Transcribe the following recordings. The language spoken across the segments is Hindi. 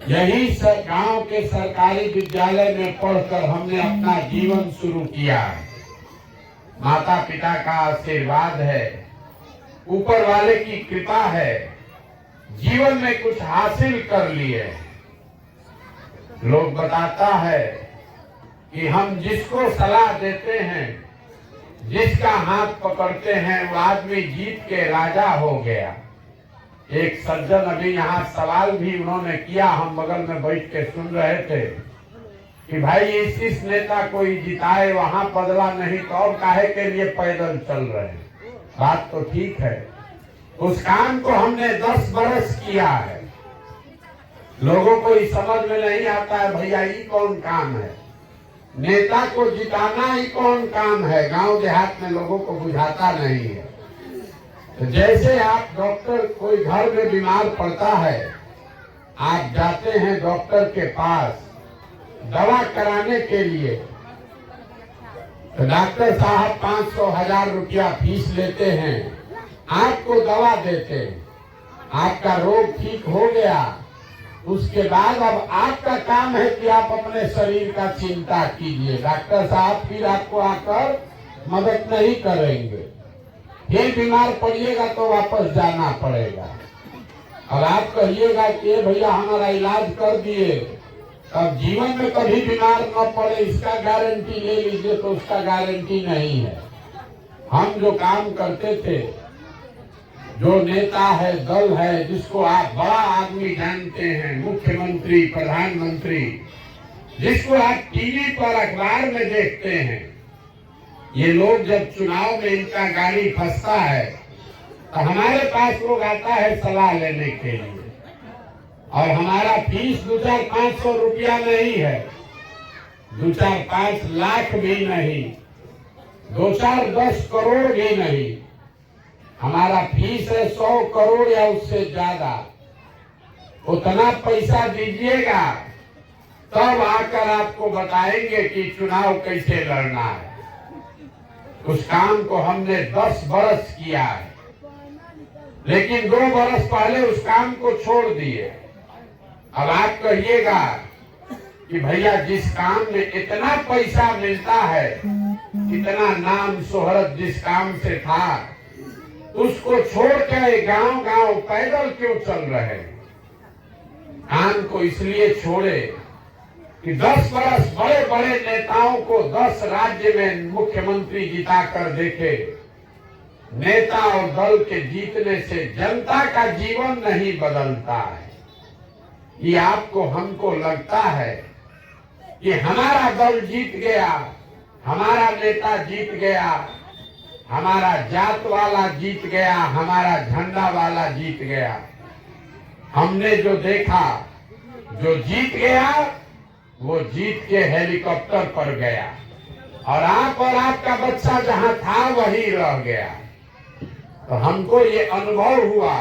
यही गांव के सरकारी विद्यालय में पढ़कर हमने अपना जीवन शुरू किया। माता पिता का आशीर्वाद है, ऊपर वाले की कृपा है, जीवन में कुछ हासिल कर लिए। लोग बताता है कि हम जिसको सलाह देते हैं, जिसका हाथ पकड़ते हैं, वो आदमी जीत के राजा हो गया। एक सज्जन अभी यहाँ सवाल भी उन्होंने किया, हम बगल में बैठ के सुन रहे थे कि भाई इस नेता को जिताए, वहां बदला नहीं तो और काहे के लिए पैदल चल रहे हैं। बात तो ठीक है, उस काम को हमने 10 बरस किया है। लोगों को इस समझ में नहीं आता है भैया ये कौन काम है, नेता को जिताना ही कौन काम है। गांव देहात में लोगों को बुझाता नहीं है। तो जैसे आप डॉक्टर, कोई घर में बीमार पड़ता है, आप जाते हैं डॉक्टर के पास दवा कराने के लिए, तो डॉक्टर साहब 500-1000 रुपया फीस लेते हैं, आपको दवा देते हैं, आपका रोग ठीक हो गया। उसके बाद अब आपका काम है कि आप अपने शरीर का चिंता कीजिए। डॉक्टर साहब फिर आपको आकर मदद नहीं करेंगे, फिर बीमार पड़िएगा तो वापस जाना पड़ेगा। और आप कहिएगा कि भैया हमारा इलाज कर दिए, अब जीवन में कभी बीमार न पड़े इसका गारंटी ले लीजिए, तो उसका गारंटी नहीं है। हम जो काम करते थे, जो नेता है, दल है, जिसको आप बड़ा आदमी जानते हैं, मुख्यमंत्री, प्रधानमंत्री, जिसको आप टीवी पर, अखबार में देखते हैं, ये लोग जब चुनाव में इनका गाड़ी फंसता है तो हमारे पास लोग आता है सलाह लेने के लिए, और हमारा फीस 2-4-500 रुपया नहीं है, 2-4-5 लाख भी नहीं, 2-4-10 करोड़ भी नहीं। हमारा फीस है 100 करोड़ या उससे ज्यादा। उतना पैसा दीजिएगा तब आकर आपको बताएंगे कि चुनाव कैसे लड़ना है। उस काम को हमने 10 बरस किया है, लेकिन 2 बरस पहले उस काम को छोड़ दिए। अब आप कहिएगा कि भैया जिस काम में इतना पैसा मिलता है, इतना नाम शोहरत जिस काम से था, उसको छोड़ के गांव-गांव पैदल क्यों चल रहे हैं? काम को इसलिए छोड़े कि 10 बरस बड़े बड़े नेताओं को 10 राज्य में मुख्यमंत्री जिता कर देखे। नेता और दल के जीतने से जनता का जीवन नहीं बदलता है। ये आपको, हमको लगता है कि हमारा दल जीत गया, हमारा नेता जीत गया, हमारा जात वाला जीत गया, हमारा झंडा वाला जीत गया। हमने जो देखा, जो जीत गया वो जीत के हेलीकॉप्टर पर गया, और आप और आपका बच्चा जहां था वही रह गया। तो हमको ये अनुभव हुआ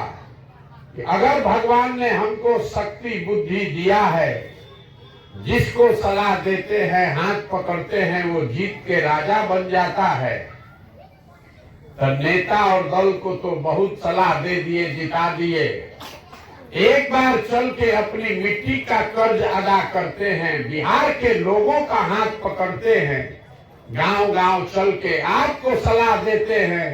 कि अगर भगवान ने हमको शक्ति बुद्धि दिया है, जिसको सलाह देते हैं, हाथ पकड़ते हैं, वो जीत के राजा बन जाता है। तो नेता और दल को तो बहुत सलाह दे दिए, जिता दिए। एक बार चल के अपनी मिट्टी का कर्ज अदा करते हैं, बिहार के लोगों का हाथ पकड़ते हैं, गांव-गांव चल के आपको सलाह देते हैं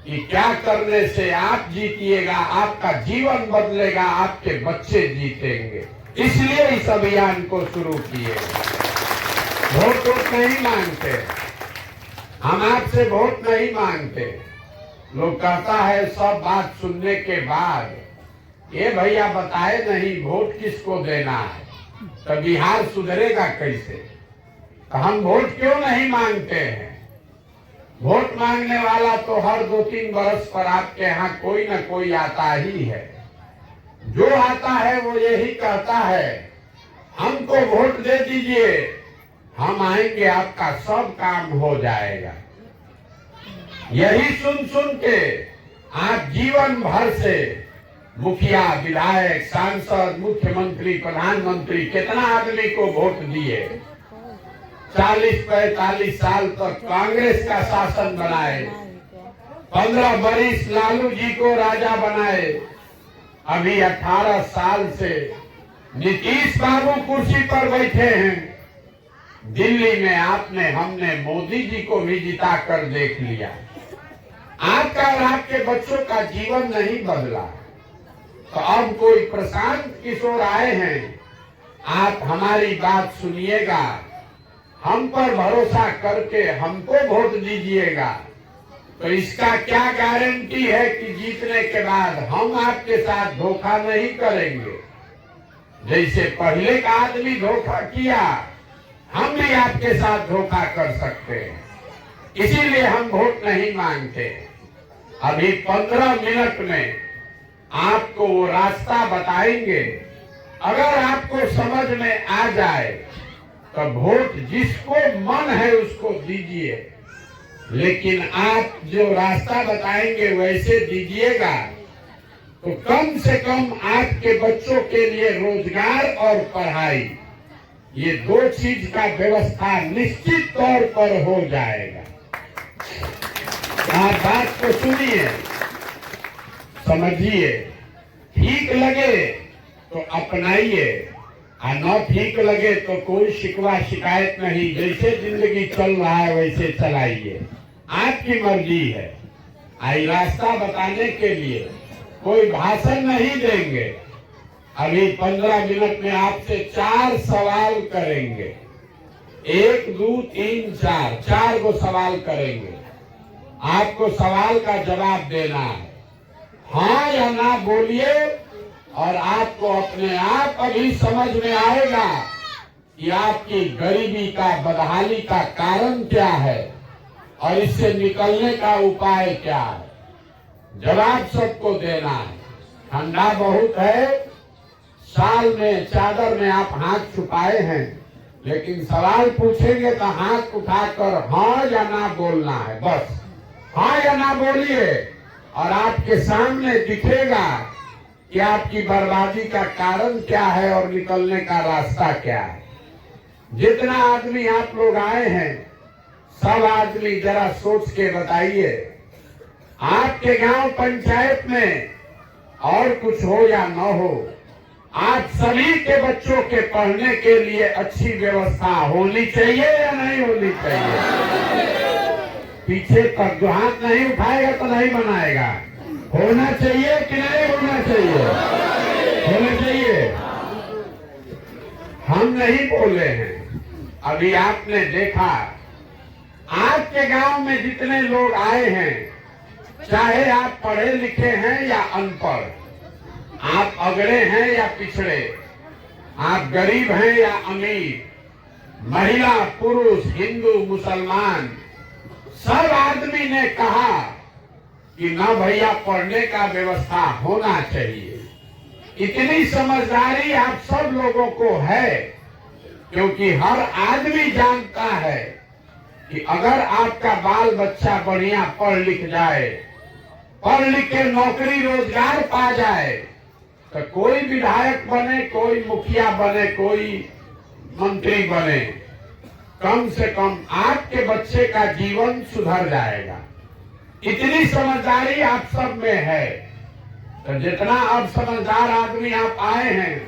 कि क्या करने से आप जीतिएगा, आपका जीवन बदलेगा, आपके बच्चे जीतेंगे। इसलिए इस अभियान को शुरू किए। वोट नहीं मांगते हम, आपसे वोट नहीं मांगते। लोग कहता है सब बात सुनने के बाद, ये भैया बताए नहीं वोट किसको देना है, तो बिहार सुधरेगा कैसे? तो हम वोट क्यों नहीं मांगते हैं? वोट मांगने वाला तो हर 2-3 बरस पर आपके यहाँ कोई न कोई आता ही है। जो आता है वो यही कहता है हमको वोट दे दीजिए, हम आएंगे, आपका सब काम हो जाएगा। यही सुन सुन के आप जीवन भर से मुखिया, विधायक, सांसद, मुख्यमंत्री, प्रधानमंत्री, कितना आदमी को वोट दिए। 40-45 साल तक कांग्रेस का शासन बनाए, 15 बरिस लालू जी को राजा बनाए। अभी 18 साल से नीतीश बाबू कुर्सी पर बैठे हैं, दिल्ली में हमने मोदी जी को भी जिता कर देख लिया। आपका और आपके बच्चों का जीवन नहीं बदला, तो अब कोई प्रशांत किशोर आए हैं, आप हमारी बात सुनिएगा, हम पर भरोसा करके हमको वोट दीजिएगा। तो इसका क्या गारंटी है कि जीतने के बाद हम आपके साथ धोखा नहीं करेंगे। जैसे पहले का आदमी धोखा किया, हम भी आपके साथ धोखा कर सकते हैं, इसीलिए हम वोट नहीं मांगते। अभी 15 मिनट में आपको वो रास्ता बताएंगे, अगर आपको समझ में आ जाए तो वोट जिसको मन है उसको दीजिए, लेकिन आप जो रास्ता बताएंगे वैसे दीजिएगा तो कम से कम आपके बच्चों के लिए रोजगार और पढ़ाई, ये 2 चीज का व्यवस्था निश्चित तौर पर हो जाएगा। आप बात को सुनिए, समझिए, ठीक लगे तो अपनाइए, और न ठीक लगे तो कोई शिकवा शिकायत नहीं, जैसे जिंदगी चल रहा है वैसे चलाइए, आपकी मर्जी है। आई रास्ता बताने के लिए कोई भाषण नहीं देंगे। अभी 15 मिनट में आपसे 4 सवाल करेंगे, 1 2 3 4, 4 को सवाल करेंगे। आपको सवाल का जवाब देना है, हाँ या ना बोलिए, और आपको अपने आप अभी समझ में आएगा कि आपकी गरीबी का, बदहाली का कारण क्या है और इससे निकलने का उपाय क्या है। जवाब सबको देना है। ठंडा बहुत है, साल में चादर में आप हाथ छुपाए हैं, लेकिन सवाल पूछेंगे तो हाथ उठाकर हाँ या ना बोलना है, बस हाँ या ना बोलिए, और आपके सामने दिखेगा कि आपकी बर्बादी का कारण क्या है और निकलने का रास्ता क्या है। जितना आदमी आप लोग आए हैं, सब आदमी जरा सोच के बताइए, आपके गांव पंचायत में और कुछ हो या न हो, आप सभी के बच्चों के पढ़ने के लिए अच्छी व्यवस्था होनी चाहिए या नहीं होनी चाहिए। पीछे तक जो हाथ नहीं उठाएगा तो नहीं बनाएगा। होना चाहिए कि नहीं होना चाहिए? होना चाहिए। हम नहीं बोले हैं। अभी आपने देखा, आपके गांव में जितने लोग आए हैं, चाहे आप पढ़े लिखे हैं या अनपढ़, आप अगड़े हैं या पिछड़े, आप गरीब हैं या अमीर, महिला पुरुष, हिंदू मुसलमान, सब आदमी ने कहा कि ना भैया पढ़ने का व्यवस्था होना चाहिए। इतनी समझदारी आप सब लोगों को है, क्योंकि हर आदमी जानता है कि अगर आपका बाल बच्चा बढ़िया पढ़ लिख जाए, पढ़ लिख के नौकरी रोजगार पा जाए, तो कोई विधायक बने, कोई मुखिया बने, कोई मंत्री बने, कम से कम आपके बच्चे का जीवन सुधर जाएगा। इतनी समझदारी आप सब में है। तो जितना अब समझदार आदमी आप आए हैं,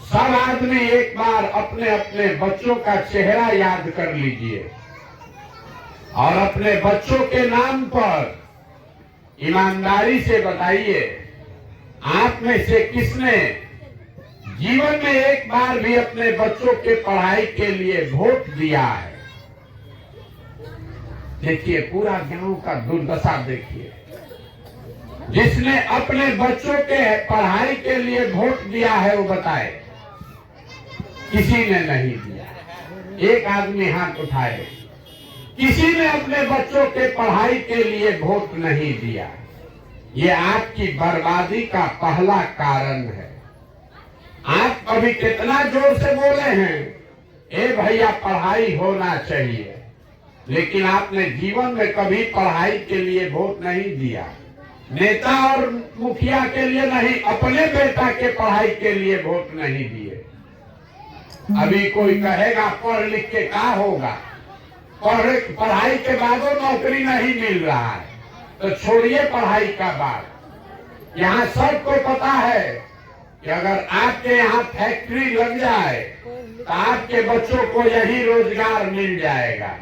सब आदमी एक बार अपने अपने बच्चों का चेहरा याद कर लीजिए और अपने बच्चों के नाम पर ईमानदारी से बताइए, आप में से किसने जीवन में एक बार भी अपने बच्चों के पढ़ाई के लिए वोट दिया है। देखिए, पूरा गांव का दुर्दशा देखिए। जिसने अपने बच्चों के पढ़ाई के लिए वोट दिया है वो बताए। किसी ने नहीं दिया। एक आदमी हाथ उठाए। किसी ने अपने बच्चों के पढ़ाई के लिए वोट नहीं दिया। ये आपकी बर्बादी का पहला कारण है। आप अभी कितना जोर से बोले हैं, ए भैया पढ़ाई होना चाहिए, लेकिन आपने जीवन में कभी पढ़ाई के लिए वोट नहीं दिया। नेता और मुखिया के लिए नहीं, अपने बेटा के पढ़ाई के लिए वोट नहीं दिए। अभी कोई कहेगा पढ़ लिख के क्या होगा, पढ़ाई के बाद नौकरी नहीं मिल रहा है, तो छोड़िए पढ़ाई का बात। यहाँ सबको पता है कि अगर आपके यहाँ फैक्ट्री लग जाए तो आपके बच्चों को यही रोजगार मिल जाएगा।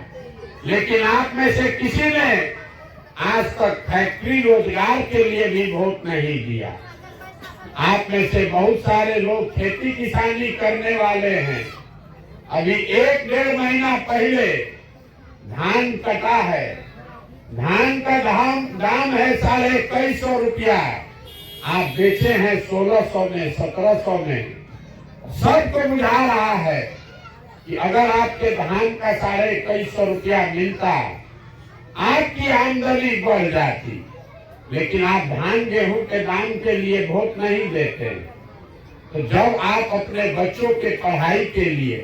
लेकिन आप में से किसी ने आज तक फैक्ट्री रोजगार के लिए भी वोट नहीं दिया। आप में से बहुत सारे लोग खेती किसानी करने वाले हैं। अभी 1-1.5 महीना पहले धान कटा है। धान का दाम है 2150 रुपया। आप बेचे हैं 1600 में, 1700 में। सबको बुझा रहा है कि अगर आपके धान का 2150 रुपया मिलता, आपकी आमदनी बढ़ जाती। लेकिन आप धान गेहूं के दाम के लिए वोट नहीं देते। तो जब आप अपने बच्चों के पढ़ाई के लिए,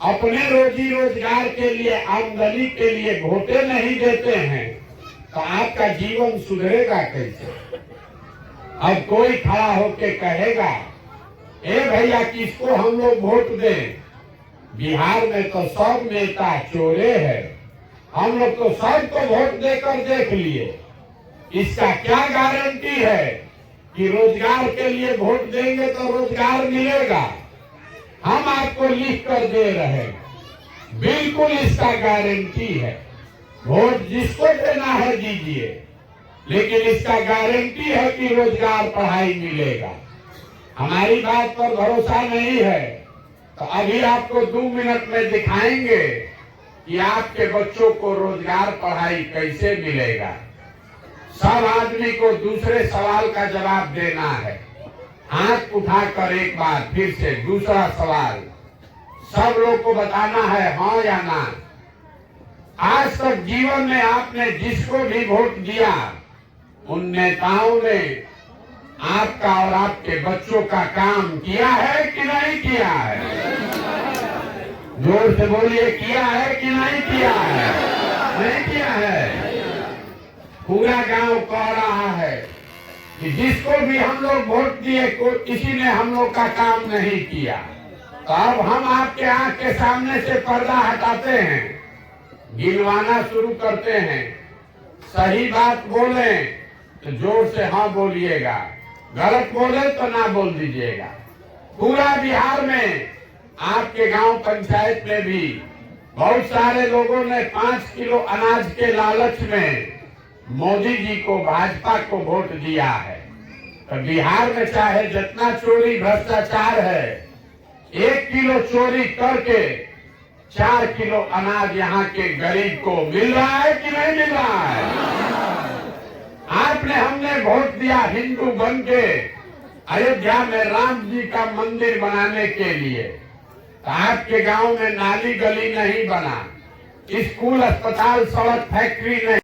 अपने रोजी रोजगार के लिए, आमदनी के लिए वोटे नहीं देते हैं, तो आपका जीवन सुधरेगा कैसे? अब कोई खड़ा होके कहेगा, ए भैया किसको हम लोग वोट दें? बिहार में तो सब नेता चोरे हैं, हम लोग तो सबको वोट देकर देख लिए। इसका क्या गारंटी है कि रोजगार के लिए वोट देंगे तो रोजगार मिलेगा? हम आपको लिख कर दे रहे हैं, बिल्कुल इसका गारंटी है। वोट जिसको देना है दीजिए, लेकिन इसका गारंटी है कि रोजगार पढ़ाई मिलेगा। हमारी बात पर भरोसा नहीं है तो अभी आपको 2 मिनट में दिखाएंगे कि आपके बच्चों को रोजगार पढ़ाई कैसे मिलेगा। सब आदमी को दूसरे सवाल का जवाब देना है। हाथ उठाकर एक बार फिर से दूसरा सवाल सब लोग को बताना है, हाँ या ना। आज तक जीवन में आपने जिसको भी वोट दिया, उन नेताओं ने आपका और आपके बच्चों का काम किया है कि नहीं किया है? जोर से बोलिए, किया है कि नहीं किया है? नहीं किया है। पूरा गांव कह रहा है कि जिसको भी हम लोग वोट दिए किसी ने हम लोग का काम नहीं किया। तो अब हम आपके आंख के सामने से पर्दा हटाते हैं, गिनवाना शुरू करते हैं। सही बात बोले तो जोर से हाँ बोलिएगा, गलत बोले तो ना बोल दीजिएगा। पूरा बिहार में आपके गांव पंचायत में भी बहुत सारे लोगों ने 5 किलो अनाज के लालच में मोदी जी को, भाजपा को वोट दिया है। तो बिहार में चाहे जितना चोरी भ्रष्टाचार है, 1 किलो चोरी करके 4 किलो अनाज यहाँ के गरीब को मिल रहा है कि नहीं मिल रहा है? आपने, हमने वोट दिया हिंदू बन के अयोध्या में राम जी का मंदिर बनाने के लिए। तो आपके गांव में नाली गली नहीं बना, स्कूल, अस्पताल, सड़क, फैक्ट्री नहीं।